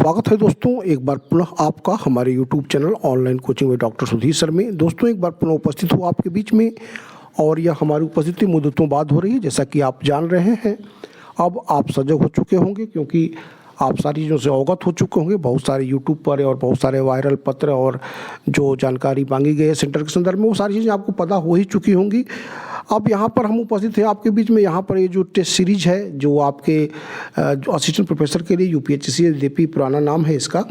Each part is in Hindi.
स्वागत है दोस्तों, एक बार पुनः आपका हमारे YouTube चैनल ऑनलाइन कोचिंग में डॉक्टर सुधीर सर में। दोस्तों एक बार पुनः उपस्थित हूँ आपके बीच में और यह हमारी उपस्थिति मुद्दतों बाद हो रही है। जैसा कि आप जान रहे हैं, अब आप सजग हो चुके होंगे क्योंकि आप सारी चीज़ों से अवगत हो चुके होंगे। बहुत सारे यूट्यूब पर और बहुत सारे वायरल पत्र और जो जानकारी मांगी गई है सेंटर के संदर्भ में, वो सारी चीज़ें आपको पता हो ही चुकी होंगी। अब यहाँ पर हम उपस्थित हैं आपके बीच में। यहाँ पर ये जो टेस्ट सीरीज है जो आपके जो असिस्टेंट प्रोफेसर के लिए यूपीएचसी DP पुराना नाम है इसका,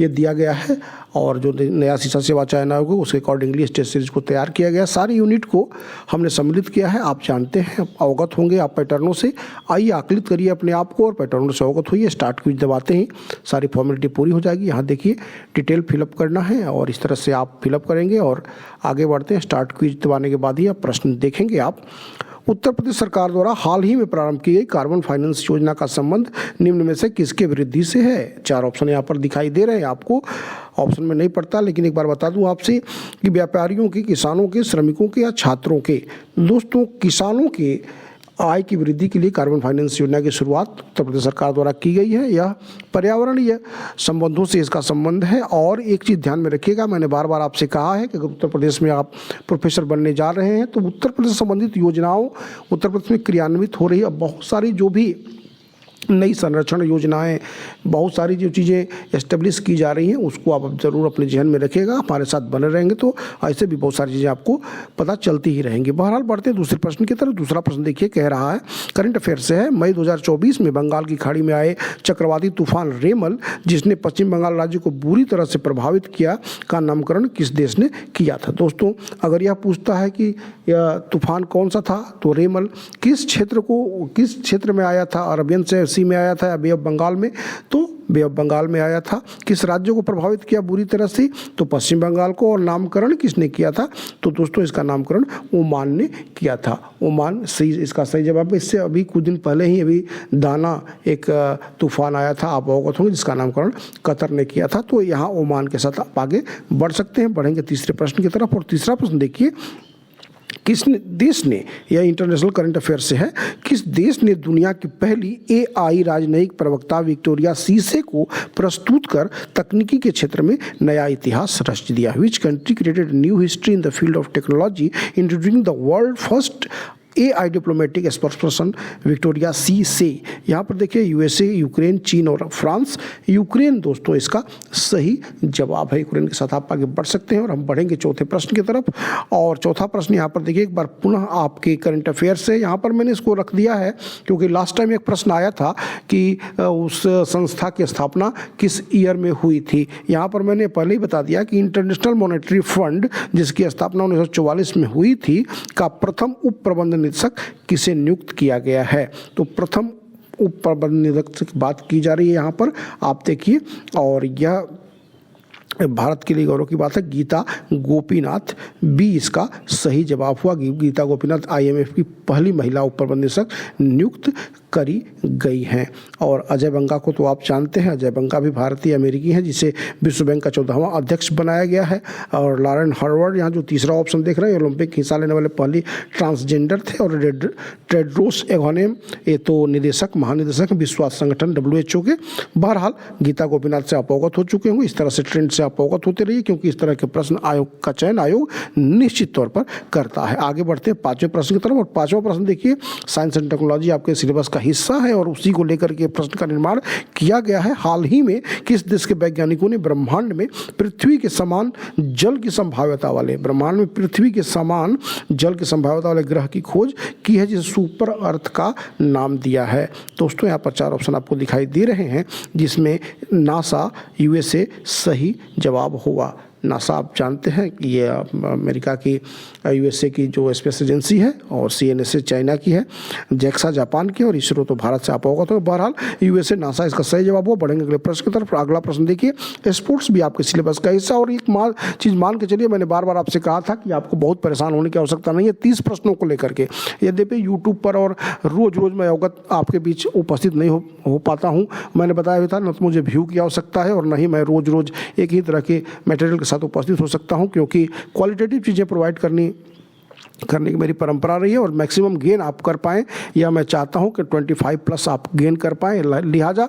ये दिया गया है और जो नया शिक्षा सेवा चयन आयोग है उसके अकॉर्डिंगली इस टेस्ट सीरीज को तैयार किया गया। सारी यूनिट को हमने सम्मिलित किया है। आप जानते हैं, अवगत होंगे आप पैटर्नों से। आइए आकलित करिए अपने आप को और पैटर्नों से अवगत होइए। स्टार्ट क्विज दबाते ही सारी फॉर्मेलिटी पूरी हो जाएगी। यहाँ देखिए डिटेल फिलअप करना है और इस तरह से आप फिलअप करेंगे और आगे बढ़ते हैं। स्टार्ट क्विज दबाने के बाद ही आप प्रश्न देखेंगे। आप उत्तर प्रदेश सरकार द्वारा हाल ही में प्रारंभ की गई कार्बन फाइनेंस योजना का संबंध निम्न में से किसके वृद्धि से है? 4 ऑप्शन यहाँ पर दिखाई दे रहे हैं आपको। ऑप्शन में नहीं पड़ता, लेकिन एक बार बता दूं आपसे कि व्यापारियों के, किसानों के, श्रमिकों के या छात्रों के। दोस्तों किसानों के आय की वृद्धि के लिए कार्बन फाइनेंस योजना की शुरुआत उत्तर प्रदेश सरकार द्वारा की गई है। यह पर्यावरणीय संबंधों से इसका संबंध है। और एक चीज़ ध्यान में रखिएगा, मैंने बार बार आपसे कहा है कि अगर उत्तर प्रदेश में आप प्रोफेसर बनने जा रहे हैं तो उत्तर प्रदेश से संबंधित योजनाओं उत्तर प्रदेश में क्रियान्वित हो रही है। अब बहुत सारी जो भी नई संरक्षण योजनाएं, बहुत सारी जो चीज़ें एस्टेब्लिश की जा रही हैं उसको आप ज़रूर अपने जहन में रखिएगा। हमारे साथ बने रहेंगे तो ऐसे भी बहुत सारी चीज़ें आपको पता चलती ही रहेंगी। बहरहाल बढ़ते हैं दूसरे प्रश्न की तरफ। दूसरा प्रश्न देखिए, कह रहा है, करंट अफेयर से है। मई 2024 में बंगाल की खाड़ी में आए चक्रवाती तूफान रेमल, जिसने पश्चिम बंगाल राज्य को बुरी तरह से प्रभावित किया, का नामकरण किस देश ने किया था? दोस्तों अगर यह पूछता है कि यह तूफान कौन सा था तो रेमल किस क्षेत्र में आया था? अरबियन सी में आया था या बे ऑफ बंगाल में? तो बे ऑफ बंगाल में आया था। किस राज्य को प्रभावित किया बुरी तरह से? तो पश्चिम बंगाल को। और नामकरण किसने किया था? तो दोस्तों इसका नामकरण ओमान ने किया था। ओमान सही, इसका सही जवाब है। इससे अभी कुछ दिन पहले ही अभी दाना एक तूफान आया था, आप अवगत होंगे, जिसका नामकरण कतर ने किया था। तो यहाँ ओमान के साथ आप आगे बढ़ सकते हैं। बढ़ेंगे तीसरे प्रश्न की तरफ। और तीसरा प्रश्न देखिए, किस देश ने, यह इंटरनेशनल करंट अफेयर से है, किस देश ने दुनिया की पहली AI राजनयिक प्रवक्ता विक्टोरिया सीसे को प्रस्तुत कर तकनीकी के क्षेत्र में नया इतिहास रच दिया? Which country created new history in the field of technology introducing the world first AI diplomatic spokesperson Victoria सीसे? यहाँ पर देखिए USA, यूक्रेन, चीन और फ्रांस। यूक्रेन दोस्तों इसका सही जवाब है। यूक्रेन के साथ आप आगे बढ़ सकते हैं और हम बढ़ेंगे चौथे प्रश्न की तरफ। और चौथा प्रश्न यहाँ पर देखिए, एक बार पुनः आपके करंट अफेयर से। यहाँ पर मैंने इसको रख दिया है क्योंकि लास्ट टाइम एक प्रश्न आया था कि उस संस्था की स्थापना किस ईयर में हुई थी। यहाँ पर मैंने पहले ही बता दिया कि इंटरनेशनल मॉनेटरी फंड, जिसकी स्थापना 1944 में हुई थी, का प्रथम उप प्रबंध निदेशक किसे नियुक्त किया गया है? तो प्रथम उप प्रबंध निदेशक की बात की जा रही है यहाँ पर, आप देखिए। और यह भारत के लिए गौरव की बात है, गीता गोपीनाथ बी इसका सही जवाब हुआ। गीता गोपीनाथ IMF की पहली महिला उप प्रबंध निदेशक नियुक्त करी गई हैं। और अजय बंगा को तो आप जानते हैं, अजय बंगा भी भारतीय अमेरिकी हैं, जिसे विश्व बैंक का 14वां अध्यक्ष बनाया गया है। और लॉरेन हार्वर्ड, यहाँ जो तीसरा ऑप्शन देख रहे हैं, ओलंपिक हिस्सा लेने वाले पहली ट्रांसजेंडर थे। और टेड्रोस एघानेम, ये तो निदेशक, महानिदेशक विश्व संगठन WHO के। बहरहाल गीता गोपीनाथ से आप अवगत हो चुके होंगे। इस तरह से ट्रेंड से आप अवगत होते रहिए क्योंकि इस तरह के प्रश्न आयोग का चयन आयोग निश्चित तौर पर करता है। आगे बढ़ते हैं पांचवें प्रश्न की तरफ। और पांचवा प्रश्न देखिए, साइंस एंड टेक्नोलॉजी आपके सिलेबस का हिस्सा है और उसी को लेकर के प्रश्न का निर्माण किया गया है। हाल ही में किस देश के वैज्ञानिकों ने ब्रह्मांड में पृथ्वी के समान जल की संभाव्यता वाले, ब्रह्मांड में पृथ्वी के समान जल की संभाव्यता वाले ग्रह की खोज की है, जिसे सुपर अर्थ का नाम दिया है? दोस्तों यहाँ पर 4 ऑप्शन आपको दिखाई दे रहे हैं, जिसमें नासा USA सही जवाब हुआ। नासा आप जानते हैं कि ये अमेरिका की USA की जो स्पेस एजेंसी है, और CNSA चाइना की है, JAXA जापान की, और इसरो तो भारत से आप अवगत हो। बहरहाल USA नासा इसका सही जवाब हुआ। बढ़ेंगे अगले प्रश्न की तरफ। अगला प्रश्न देखिए, स्पोर्ट्स भी आपके सिलेबस का हिस्सा। और एक चीज़ मान के चलिए, मैंने बार बार आपसे कहा था कि आपको बहुत परेशान होने की आवश्यकता नहीं है 30 प्रश्नों को लेकर के। यद्यपि यूट्यूब पर और रोज़ मैं अवगत आपके बीच उपस्थित नहीं हो पाता हूँ। मैंने बताया भी था, न तो मुझे व्यू की आवश्यकता है और न ही मैं रोज़ एक ही तरह के मटेरियल के साथ उपस्थित हो सकता हूं, क्योंकि क्वालिटेटिव चीज़ें प्रोवाइड करने की मेरी परंपरा रही है और मैक्सिमम गेन आप कर पाएँ, या मैं चाहता हूं कि 25+ आप गेन कर पाएँ। लिहाजा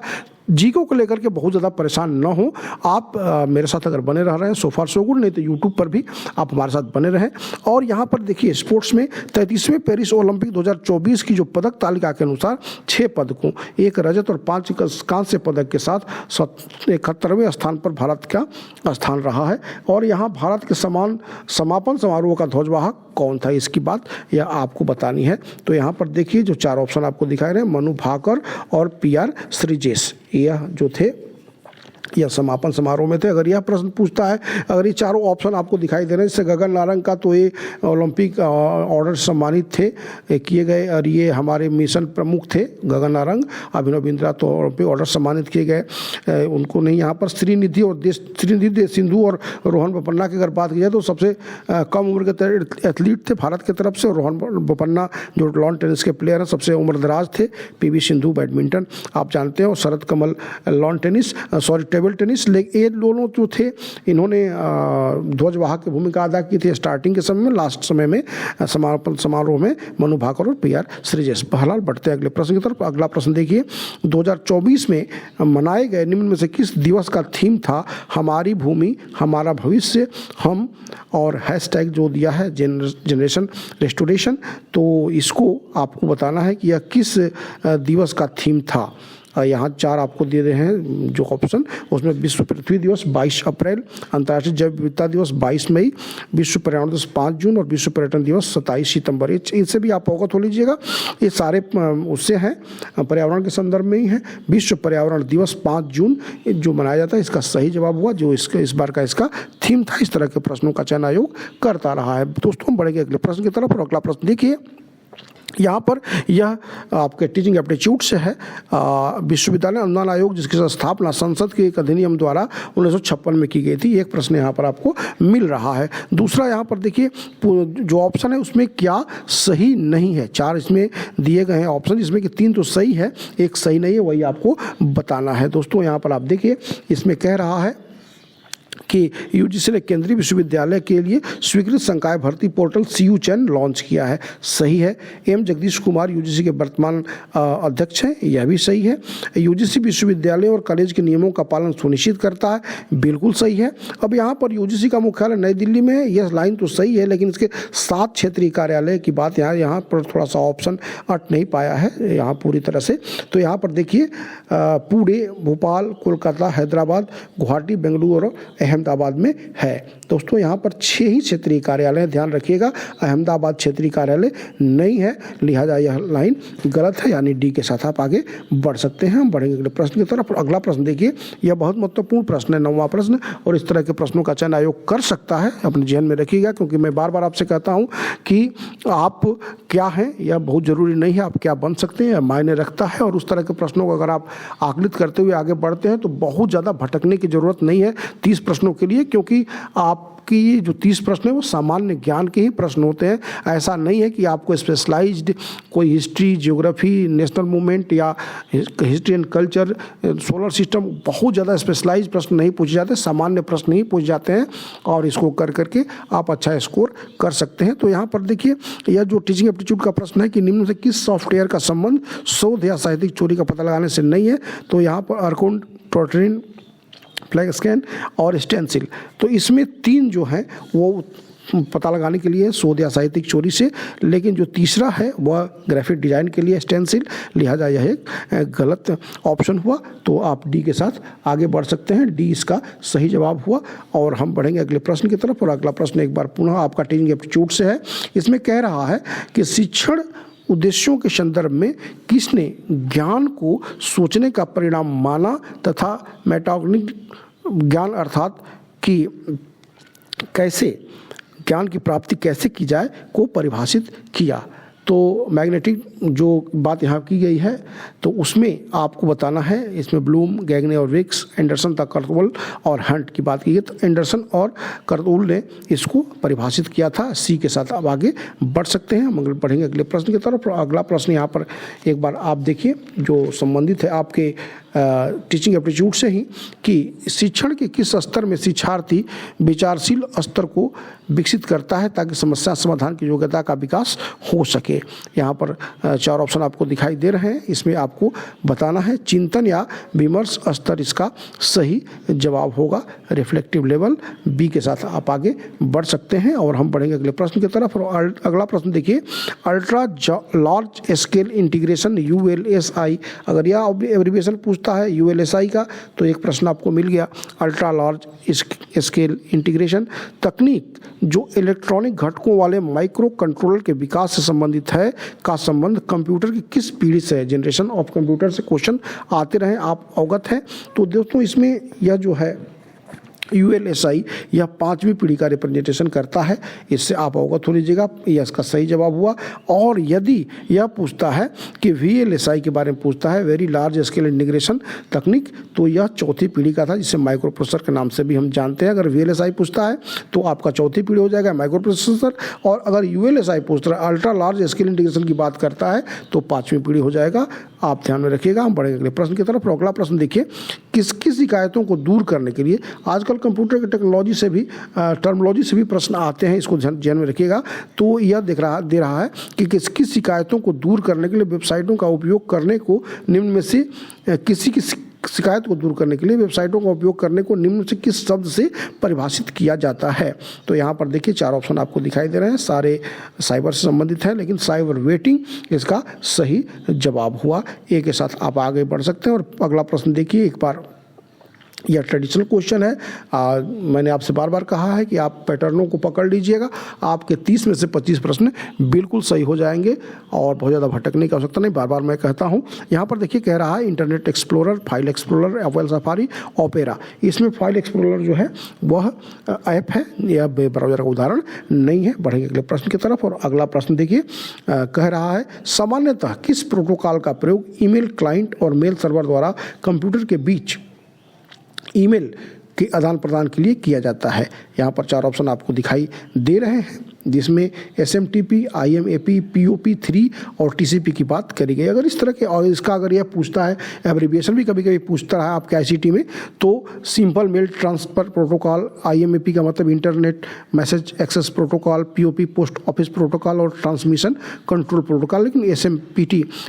जीको को लेकर के बहुत ज़्यादा परेशान न हो आप। मेरे साथ अगर बने रह रहे हैं सो फार सो गुड, नहीं तो यूट्यूब पर भी आप हमारे साथ बने रहें। और यहाँ पर देखिए स्पोर्ट्स में 33वें पेरिस ओलंपिक 2024 की जो पदक तालिका के अनुसार 6 पदकों, 1 रजत और 5 कांस्य पदक के साथ 71वें स्थान पर भारत का स्थान रहा है। और यहाँ भारत के समापन समारोह का ध्वजवाहक कौन था, इसकी बात यह आपको बतानी है। तो यहाँ पर देखिए जो 4 ऑप्शन आपको दिखाई रहे हैं, मनु भाकर और PR श्रीजेश, यह जो थे यह समापन समारोह में थे। अगर यह प्रश्न पूछता है, अगर ये चारों ऑप्शन आपको दिखाई दे रहे हैं, जैसे गगन नारंग का तो ये ओलंपिक ऑर्डर सम्मानित थे किए गए, और ये हमारे मिशन प्रमुख थे गगन नारंग। अभिनव बिंद्रा तो ओलंपिक ऑर्डर सम्मानित किए गए, उनको नहीं। यहाँ पर श्रीनिधि सिंधु और रोहन बोपन्ना की अगर बात की जाए तो सबसे कम उम्र के एथलीट थे भारत की तरफ से। रोहन बोपन्ना जो लॉन टेनिस के प्लेयर हैं सबसे उम्रदराज थे। PV सिंधु बैडमिंटन आप जानते हैं, और शरद कमल लॉन टेनिस टेबल टेनिस। लेकिन ये दोनों जो थे इन्होंने ध्वजवाहक की भूमिका अदा की थी स्टार्टिंग के समय में। लास्ट समय में समापन समारोह में मनु भाकर और PR श्रीजेश। बहरहाल बढ़ते हैं अगले प्रश्न की तरफ। अगला प्रश्न देखिए, 2024 में मनाए गए निम्न में से किस दिवस का थीम था हमारी भूमि हमारा भविष्य हम, और हैशटैग जो दिया है जनरेशन रेस्टोरेशन। तो इसको आपको बताना है कि यह किस दिवस का थीम था। यहाँ 4 आपको दे रहे हैं जो ऑप्शन, उसमें विश्व पृथ्वी दिवस 22 अप्रैल, अंतर्राष्ट्रीय जैव विविधता दिवस 22 मई, विश्व पर्यावरण दिवस 5 जून और विश्व पर्यटन दिवस 27 सितंबर। इनसे भी आप अवगत हो लीजिएगा, ये सारे उससे हैं, पर्यावरण के संदर्भ में ही है। विश्व पर्यावरण दिवस 5 जून जो मनाया जाता है, इसका सही जवाब हुआ जो इस बार का इसका थीम था। इस तरह के प्रश्नों का चयन आयोग करता रहा है। दोस्तों हम बढ़ेंगे अगले प्रश्न की तरफ, और अगला प्रश्न देखिए यहाँ पर यह आपके टीचिंग एप्टीट्यूड से है। विश्वविद्यालय अनुदान आयोग जिसकी स्थापना संसद के एक अधिनियम द्वारा 1956 में की गई थी। एक प्रश्न यहाँ पर आपको मिल रहा है। दूसरा यहाँ पर देखिए जो ऑप्शन है उसमें क्या सही नहीं है। 4 इसमें दिए गए हैं ऑप्शन, जिसमें कि 3 तो सही है, 1 सही नहीं है, वही आपको बताना है। दोस्तों यहाँ पर आप देखिए इसमें कह रहा है कि UGC ने केंद्रीय विश्वविद्यालय के लिए स्वीकृत संकाय भर्ती पोर्टल CU चयन लॉन्च किया है, सही है। M जगदीश कुमार UGC के वर्तमान अध्यक्ष हैं, यह भी सही है। UGC विश्वविद्यालय और कॉलेज के नियमों का पालन सुनिश्चित करता है, बिल्कुल सही है। अब यहाँ पर UGC का मुख्यालय नई दिल्ली में है, यह लाइन तो सही है, लेकिन इसके 7 क्षेत्रीय कार्यालय की बात यहाँ पर थोड़ा सा ऑप्शन अट नहीं पाया है यहाँ पूरी तरह से। तो यहाँ पर देखिए पुणे, भोपाल, कोलकाता, हैदराबाद, गुवाहाटी, बेंगलुरु और अहमदाबाद में है। दोस्तों यहाँ पर 6 ही क्षेत्रीय कार्यालय, ध्यान रखिएगा। अहमदाबाद क्षेत्रीय कार्यालय नहीं है, लिहाजा यह लाइन गलत है, यानी डी के साथ आप आगे बढ़ सकते हैं। हम बढ़ेंगे अगले प्रश्न की तरफ। अगला प्रश्न देखिए, यह बहुत महत्वपूर्ण प्रश्न है, 9वां प्रश्न, और इस तरह के प्रश्नों का चयन आयोग कर सकता है, अपने जहन में रखिएगा, क्योंकि मैं बार बार आपसे कहता हूँ कि आप क्या हैं यह बहुत ज़रूरी नहीं है, आप क्या बन सकते हैं मायने रखता है। और उस तरह के प्रश्नों को अगर आप आकलित करते हुए आगे बढ़ते हैं तो बहुत ज़्यादा भटकने की ज़रूरत नहीं है 30 प्रश्नों के लिए, क्योंकि आपकी जो 30 प्रश्न है वो सामान्य ज्ञान के ही प्रश्न होते हैं। ऐसा नहीं है कि आपको स्पेशलाइज्ड कोई हिस्ट्री, ज्योग्राफी, नेशनल मूवमेंट या history and culture, solar system, बहुत ज़्यादा स्पेशलाइज्ड प्रश्न नहीं पूछे जाते, सामान्य प्रश्न ही पूछे जाते हैं, और इसको कर करके आप अच्छा स्कोर कर सकते हैं। तो यहाँ पर देखिए यह जो टीचिंग एप्टीट्यूड का प्रश्न है कि निम्न से किस सॉफ्टवेयर का संबंध शोध या साहित्यिक चोरी का पता लगाने से नहीं है, तो यहाँ पर अर्कोन, टोटरिन, फ्लैग स्कैन और स्टेंसिल। तो इसमें 3 जो हैं वो पता लगाने के लिए शोध या साहित्यिक चोरी से, लेकिन जो तीसरा है वह ग्राफिक डिजाइन के लिए स्टेंसिल, लिहाजा यह एक गलत ऑप्शन हुआ। तो आप डी के साथ आगे बढ़ सकते हैं, डी इसका सही जवाब हुआ। और हम बढ़ेंगे अगले प्रश्न की तरफ, और अगला प्रश्न एक बार पुनः आपका टीचिंग एप्टीट्यूड से है। इसमें कह रहा है कि शिक्षण उद्देश्यों के संदर्भ में किसने ज्ञान को सोचने का परिणाम माना तथा मेटाकॉग्निटिव ज्ञान अर्थात कि कैसे ज्ञान की प्राप्ति कैसे की जाए को परिभाषित किया। तो मैग्नेटिक जो बात यहाँ की गई है तो उसमें आपको बताना है, इसमें ब्लूम, गैगने और विक्स, एंडरसन तक कर्तुल और हंट की बात की गई। तो एंडरसन और कर्तुल ने इसको परिभाषित किया था। सी के साथ आप आगे बढ़ सकते हैं। हम बढ़ेंगे अगले प्रश्न की तरफ। अगला प्रश्न यहाँ पर एक बार आप देखिए जो संबंधित है आपके टीचिंग एप्टीट्यूड से ही, कि शिक्षण के किस स्तर में शिक्षार्थी विचारशील स्तर को विकसित करता है ताकि समस्या समाधान की योग्यता का विकास हो सके। यहाँ पर चार ऑप्शन आपको दिखाई दे रहे हैं, इसमें आपको बताना है चिंतन या विमर्श स्तर इसका सही जवाब होगा। रिफ्लेक्टिव लेवल बी के साथ आप आगे बढ़ सकते हैं और हम बढ़ेंगे अगले प्रश्न की तरफ। और अगला प्रश्न देखिए, ultra large scale integration ULSI, अगर यह एब्रिविएशन पूछता है ULSI का तो एक प्रश्न आपको मिल गया। अल्ट्रा लार्ज स्केल इंटीग्रेशन तकनीक जो इलेक्ट्रॉनिक घटकों वाले माइक्रो कंट्रोलर के विकास से संबंधित है का संबंध कंप्यूटर की किस पीढ़ी से है। जनरेशन ऑफ कंप्यूटर से क्वेश्चन आते रहे, आप अवगत हैं। तो दोस्तों इसमें यह जो है ULSI यह 5वीं पीढ़ी का रिप्रेजेंटेशन करता है, इससे आप अवगत हो लीजिएगा, यह इसका सही जवाब हुआ। और यदि यह पूछता है कि VLSI के बारे में पूछता है, वेरी लार्ज स्केल इंटीग्रेशन तकनीक, तो यह 4थी पीढ़ी का था जिसे माइक्रो प्रोसेसर के नाम से भी हम जानते हैं। अगर VLSI पूछता है तो आपका 4थी पीढ़ी हो जाएगा माइक्रो प्रोसेसर, और अगर ULSI पूछता है अल्ट्रा लार्ज स्केल इंटीग्रेशन की बात करता है तो 5वीं पीढ़ी हो जाएगा। आप ध्यान में रखिएगा। हम बढ़ेंगे अगले प्रश्न की तरफ। अगला प्रश्न देखिए, किसकी शिकायतों को दूर करने के लिए, आजकल कंप्यूटर की टेक्नोलॉजी से भी टर्मिनोलॉजी से भी प्रश्न आते हैं, इसको ध्यान में रखिएगा। तो यह दे रहा है कि किसकी शिकायतों को दूर करने के लिए वेबसाइटों का उपयोग करने को निम्न में से किसी की शिकायत को दूर करने के लिए वेबसाइटों का उपयोग करने को निम्न से किस शब्द से परिभाषित किया जाता है। तो यहाँ पर देखिए 4 ऑप्शन आपको दिखाई दे रहे हैं, सारे साइबर से संबंधित हैं, लेकिन साइबर वेटिंग इसका सही जवाब हुआ। ए के साथ आप आगे बढ़ सकते हैं। और अगला प्रश्न देखिए, एक बार यह ट्रेडिशनल क्वेश्चन है। मैंने आपसे बार बार कहा है कि आप पैटर्नों को पकड़ लीजिएगा, आपके 30 में से 25 प्रश्न बिल्कुल सही हो जाएंगे और बहुत ज़्यादा भटकने की आवश्यकता नहीं, बार बार मैं कहता हूं। यहाँ पर देखिए कह रहा है internet explorer, file explorer, Apple safari, opera. इसमें फाइल एक्सप्लोरर जो है वह ऐप है, यह वेब ब्राउज़र का उदाहरण नहीं है। बढ़ेंगे अगले प्रश्न की तरफ। और अगला प्रश्न देखिए, कह रहा है सामान्यतः किस प्रोटोकॉल का प्रयोग ईमेल क्लाइंट और मेल सर्वर द्वारा कंप्यूटर के बीच ईमेल के आदान प्रदान के लिए किया जाता है। यहाँ पर 4 ऑप्शन आपको दिखाई दे रहे हैं, जिसमें SMTP, IMAP, POP3 और TCP की बात करी गई। अगर इस तरह के, और इसका अगर यह पूछता है, एब्रिविएशन भी कभी कभी पूछता है आपके ICT में, तो simple mail transfer protocol, IMAP का मतलब internet message access protocol, POP post office protocol और ट्रांसमिशन कंट्रोल प्रोटोकॉल, लेकिन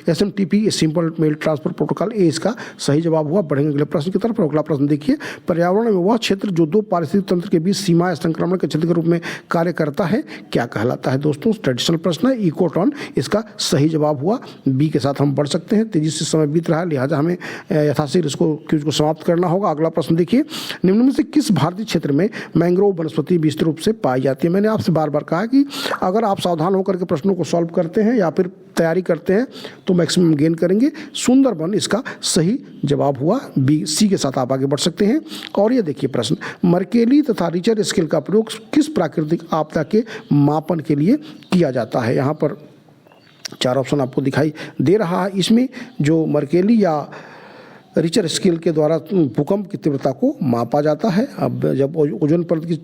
SMTP simple mail transfer protocol, ये इसका सही जवाब हुआ। बढ़ेंगे अगले प्रश्न की तरफ। अगला प्रश्न देखिए, पर्यावरण में वह क्षेत्र जो 2 पारिस्थितिक तंत्र के बीच सीमा संक्रमण के क्षेत्र के रूप में कार्य करता है क्या कहलाता है। दोस्तों ट्रेडिशनल प्रश्न है, इकोटॉन इसका सही जवाब हुआ। बी के साथ हम बढ़ सकते हैं, तेजी से समय बीत रहा है, लिहाजा हमें यथाशीघ्र इसको क्विज को समाप्त करना होगा। अगला प्रश्न देखिए, निम्न में से किस भारतीय क्षेत्र में मैंग्रोव वनस्पति विस्तृत रूप से पाई जाती है। मैंने आपसे बार बार कहा कि अगर आप सावधान होकर के प्रश्नों को सॉल्व करते हैं या फिर तैयारी करते हैं तो मैक्सिमम गेन करेंगे। सुंदरबन इसका सही जवाब हुआ। बी, सी के साथ आप आगे बढ़ सकते हैं। और ये देखिए प्रश्न, मर्केली तथा रिचर स्केल का प्रयोग किस प्राकृतिक आपदा के मापन के लिए किया जाता है। यहाँ पर 4 ऑप्शन आपको दिखाई दे रहा है। इसमें जो मर्केली या रिचर स्केल के द्वारा भूकंप की तीव्रता को मापा जाता है। अब जब ओजोन परत की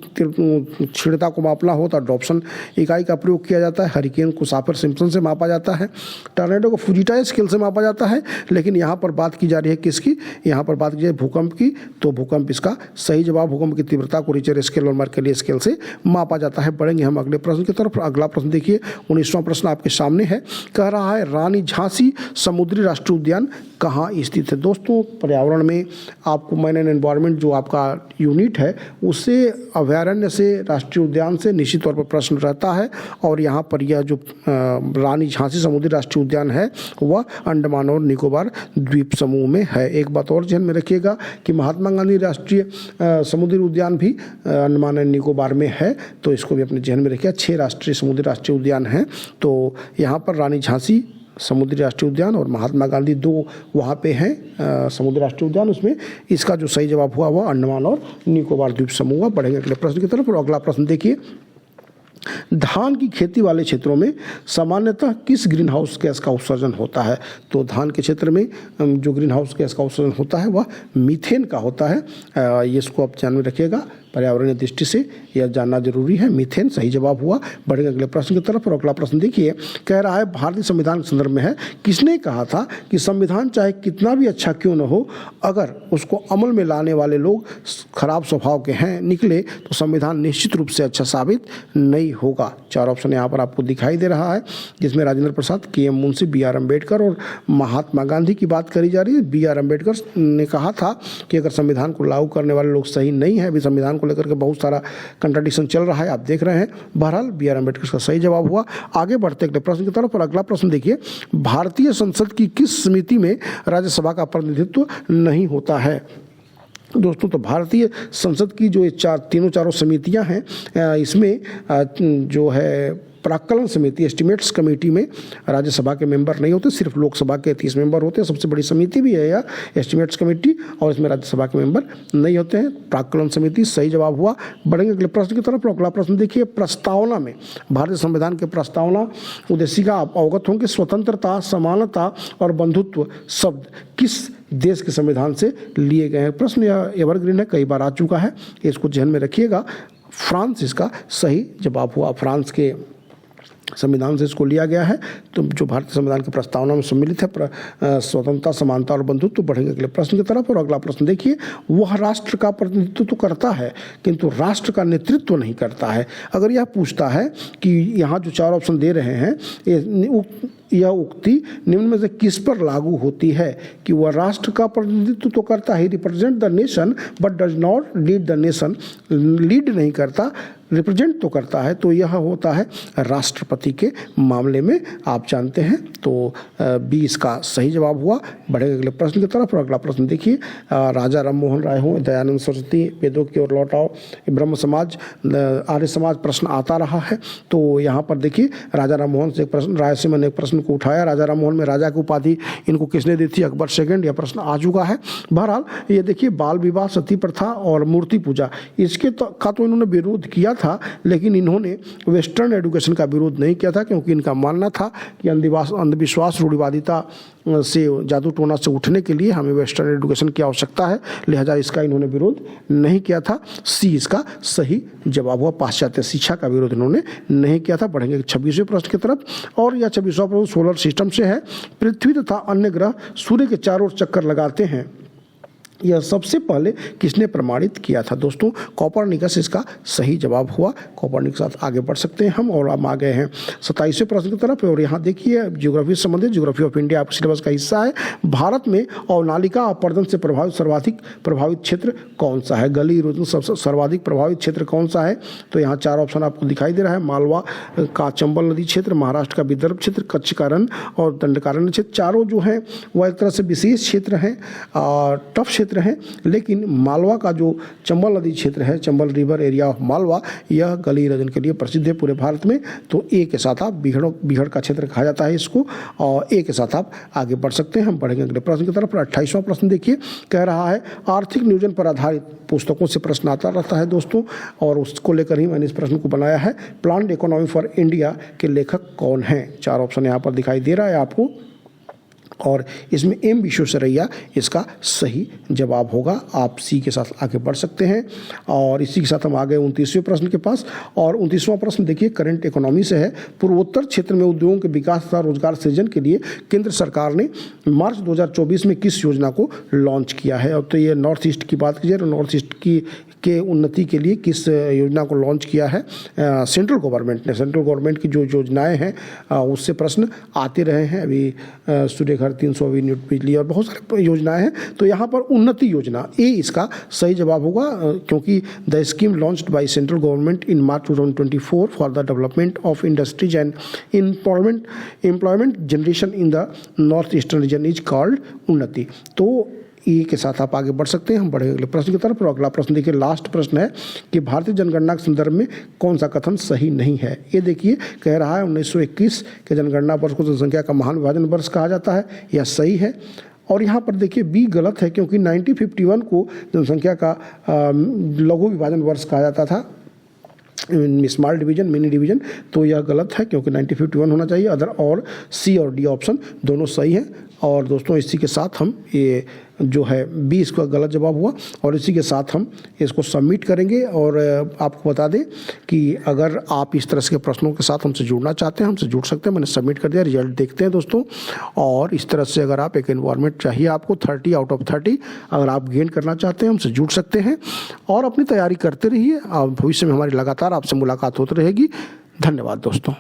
क्षीणता को मापना हो तो डॉप्सन इकाई का प्रयोग किया जाता है। हरिकेन को साफर सिम्पसन से मापा जाता है। टॉर्नेडो को फुजिटा स्केल से मापा जाता है। लेकिन यहाँ पर बात की जा रही है किसकी, यहाँ पर बात की जाए भूकंप की, तो भूकंप इसका सही जवाब। भूकंप की तीव्रता को रिचर स्केल और मर्केली स्केल से मापा जाता है। बढ़ेंगे हम अगले प्रश्न की तरफ। अगला प्रश्न देखिए, 19वां प्रश्न आपके सामने है, कह रहा है रानी झांसी समुद्री राष्ट्रीय उद्यान कहाँ स्थित है। दोस्तों पर्यावरण में आपको मैन एंड एनवायरनमेंट जो आपका यूनिट है उससे अभयारण्य से राष्ट्रीय उद्यान से निश्चित तौर पर प्रश्न रहता है। और यहाँ पर यह जो रानी झांसी समुद्री राष्ट्रीय उद्यान है वह अंडमान और निकोबार द्वीप समूह में है। एक बात और ध्यान में रखिएगा कि महात्मा गांधी राष्ट्रीय समुद्री उद्यान भी अंडमान एंड निकोबार में है, तो इसको भी अपने ध्यान में रखिएगा। 6 राष्ट्रीय समुद्री राष्ट्रीय उद्यान हैं, तो यहाँ पर रानी झांसी समुद्री राष्ट्रीय उद्यान और महात्मा गांधी 2 वहाँ पे हैं समुद्री राष्ट्रीय उद्यान, उसमें इसका जो सही जवाब हुआ वह अंडमान और निकोबार द्वीप समूह। बढ़ेंगे अगले प्रश्न की तरफ। और अगला प्रश्न देखिए, धान की खेती वाले क्षेत्रों में सामान्यतः किस ग्रीन हाउस गैस का उत्सर्जन होता है। तो धान के क्षेत्र में जो ग्रीन हाउस गैस का उत्सर्जन होता है वह मीथेन का होता है। ये इसको आप ध्यान में रखिएगा। पर्यावरणीय दृष्टि से यह जानना जरूरी है। मीथेन सही जवाब हुआ। बढ़ेंगे अगले प्रश्न की तरफ। और अगला प्रश्न देखिए, कह रहा है भारतीय संविधान के संदर्भ में है, किसने कहा था कि संविधान चाहे कितना भी अच्छा क्यों न हो, अगर उसको अमल में लाने वाले लोग खराब स्वभाव के हैं निकले तो संविधान निश्चित रूप से अच्छा साबित नहीं होगा। 4 ऑप्शन यहाँ पर आपको दिखाई दे रहा है, जिसमें Rajendra Prasad, K M Munshi, B R Ambedkar और महात्मा गांधी की बात करी जा रही है। बी आर अम्बेडकर ने कहा था कि अगर संविधान को लागू करने वाले लोग सही नहीं है, अभी संविधान को लेकर के बहुत सारा कंट्राडिक्शन चल रहा है, आप देख रहे हैं। बहरहाल बी आर अम्बेडकर का सही जवाब हुआ। आगे बढ़ते अगले प्रश्न की तरफ। और अगला प्रश्न देखिए, भारतीय संसद की किस समिति में राज्यसभा का प्रतिनिधित्व नहीं होता है? दोस्तों, तो भारतीय संसद की जो तीनों चारों समितियां हैं, इसमें जो है प्राक्कलन समिति, एस्टिमेट्स कमेटी में राज्यसभा के मेंबर नहीं होते, सिर्फ लोकसभा के 30 मेंबर होते हैं। सबसे बड़ी समिति भी है यह एस्टिमेट्स कमेटी, और इसमें राज्यसभा के मेंबर नहीं होते हैं। प्राक्कलन समिति सही जवाब हुआ। बढ़ेंगे अगले प्रश्न की तरफ। अगला प्रश्न देखिए, प्रस्तावना में, भारतीय संविधान के प्रस्तावना उद्देशिका आप अवगत होंगे, स्वतंत्रता, समानता और बंधुत्व शब्द किस देश के संविधान से लिए गए हैं? प्रश्न यह एवरग्रीन है, कई बार आ चुका है, इसको ध्यान में रखिएगा। फ्रांस इसका सही जवाब हुआ। फ्रांस के संविधान से इसको लिया गया है। तो जो भारतीय संविधान की प्रस्तावना में सम्मिलित है, स्वतंत्रता, समानता और बंधुत्व। बढ़ेंगे अगले प्रश्न की तरफ। और अगला प्रश्न देखिए, वह राष्ट्र का प्रतिनिधित्व तो करता है किंतु राष्ट्र का नेतृत्व नहीं करता है। अगर यह पूछता है कि यहाँ जो 4 ऑप्शन दे रहे हैं, यह उक्ति निम्न में से किस पर लागू होती है कि वह राष्ट्र का प्रतिनिधित्व तो करता है, represent the nation but does not lead the nation, lead नहीं करता, रिप्रेजेंट तो करता है। तो यह होता है राष्ट्रपति के मामले में, आप जानते हैं। तो बी इसका सही जवाब हुआ। बढ़ेगा अगले प्रश्न की तरफ। और अगला प्रश्न देखिए, राजा राम मोहन राय हो, दयानंद सरस्वती, वेदों की ओर लौटाओ, ब्रह्म समाज, आर्य समाज, प्रश्न आता रहा है। तो यहाँ पर देखिए, राजा राम मोहन से एक प्रश्न, रायसीन ने एक प्रश्न को उठाया। राजा राम मोहन में राजा की उपाधि इनको किसने दी थी? अकबर सेकंड। यह प्रश्न आ चुका है। बहरहाल ये देखिए, बाल विवाह, सती प्रथा और मूर्ति पूजा, इसके का तो इन्होंने विरोध किया था, लेकिन इन्होंने वेस्टर्न एजुकेशन का विरोध नहीं किया था, क्योंकि इनका मानना था कि अंधविश्वास, रूढ़िवादिता से, जादू टोना से उठने के लिए हमें वेस्टर्न एजुकेशन की आवश्यकता है, लिहाजा इसका इन्होंने विरोध नहीं किया था। सी इसका सही जवाब हुआ। पाश्चात्य शिक्षा का विरोध इन्होंने नहीं किया था। बढ़ेंगे 26वें प्रश्न की तरफ। और यह 26वां प्रश्न सोलर सिस्टम से है। पृथ्वी तथा अन्य ग्रह सूर्य के चारों ओर चक्कर लगाते हैं, यह सबसे पहले किसने प्रमाणित किया था? दोस्तों, कोपरनिकस इसका सही जवाब हुआ। कोपरनिकस के साथ आगे बढ़ सकते हैं हम। और हम आ गए हैं 27वें प्रश्न की तरफ। और यहाँ देखिए, ज्योग्राफी से संबंधित, ज्योग्राफी ऑफ इंडिया आपके सिलेबस का हिस्सा है। भारत में अवनालिका अपरदन से प्रभावित सर्वाधिक प्रभावित क्षेत्र कौन सा है? गली इरोजन सबसे सर्वाधिक प्रभावित क्षेत्र कौन सा है? तो यहाँ 4 ऑप्शन आपको दिखाई दे रहा है। मालवा का चंबल नदी क्षेत्र, महाराष्ट्र का विदर्भ क्षेत्र, कच्छ का रण और दंडकारण्य क्षेत्र। चारों जो हैं वह एक तरह से विशेष क्षेत्र हैं, टफ क्षेत्र है। लेकिन मालवा का जो चंबल नदी क्षेत्र है, Chambal river area of Malwa, यह गली इरोजन के लिए प्रसिद्ध है पूरे भारत में। तो ए के साथ आप बिहड़ का क्षेत्र कहा जाता है इसको, और ए के साथ आप आगे बढ़ सकते हैं। हम बढ़ेंगे अगले प्रश्न की तरफ। 28वां प्रश्न देखिए, कह रहा है आर्थिक नियोजन पर आधारित पुस्तकों से प्रश्न आता रहता है दोस्तों, और उसको लेकर ही मैंने इस प्रश्न को बनाया है। प्लान्ड इकोनॉमी फॉर इंडिया के लेखक कौन हैं? 4 ऑप्शन यहाँ पर दिखाई दे रहा है आपको, और इसमें एम विश्वेश्वरैया इसका सही जवाब होगा। आप सी के साथ आगे बढ़ सकते हैं। और इसी के साथ हम आ गए 29वें प्रश्न के पास। और 29वां प्रश्न देखिए, करंट इकोनॉमी से है। पूर्वोत्तर क्षेत्र में उद्योगों के विकास तथा रोजगार सृजन के लिए केंद्र सरकार ने मार्च 2024 में किस योजना को लॉन्च किया है? और तो ये नॉर्थ ईस्ट की बात कीजिए, नॉर्थ ईस्ट के उन्नति के लिए किस योजना को लॉन्च किया है सेंट्रल गवर्नमेंट ने? सेंट्रल गवर्नमेंट की जो योजनाएं हैं उससे प्रश्न आते रहे हैं। अभी सूर्य घर 300 यूनिट बिजली और बहुत सारी योजनाएं हैं। तो यहाँ पर उन्नति योजना, ए इसका सही जवाब होगा, क्योंकि the scheme launched by central government in March 2024 for the development of industries and employment generation in the north eastern region is called उन्नति। तो ई के साथ आप आगे बढ़ सकते हैं। हम बढ़ेंगे अगले प्रश्न की तरफ। और अगला प्रश्न देखिए, लास्ट प्रश्न है कि भारतीय जनगणना के संदर्भ में कौन सा कथन सही नहीं है? ये देखिए, कह रहा है 1921 के जनगणना वर्ष को जनसंख्या का महान विभाजन वर्ष कहा जाता है, यह सही है। और यहाँ पर देखिए बी गलत है, क्योंकि 1951 को जनसंख्या का लघु विभाजन वर्ष कहा जाता था, स्मॉल डिवीजन, मिनी डिवीजन। तो यह गलत है, क्योंकि 1951 होना चाहिए। अदर और सी और डी ऑप्शन दोनों सही हैं। और दोस्तों इसी के साथ हम ये जो है 20 का गलत जवाब हुआ और इसी के साथ हम इसको सबमिट करेंगे। और आपको बता दें कि अगर आप इस तरह के प्रश्नों के साथ हमसे जुड़ना चाहते हैं, हमसे जुड़ सकते हैं। मैंने सबमिट कर दिया, रिजल्ट देखते हैं दोस्तों। और इस तरह से अगर आप एक एनवायरनमेंट चाहिए आपको 30 आउट ऑफ 30 अगर आप गेन करना चाहते हैं, हमसे जुड़ सकते हैं और अपनी तैयारी करते रहिए। भविष्य में हमारी लगातार आपसे मुलाकात होती रहेगी। धन्यवाद दोस्तों।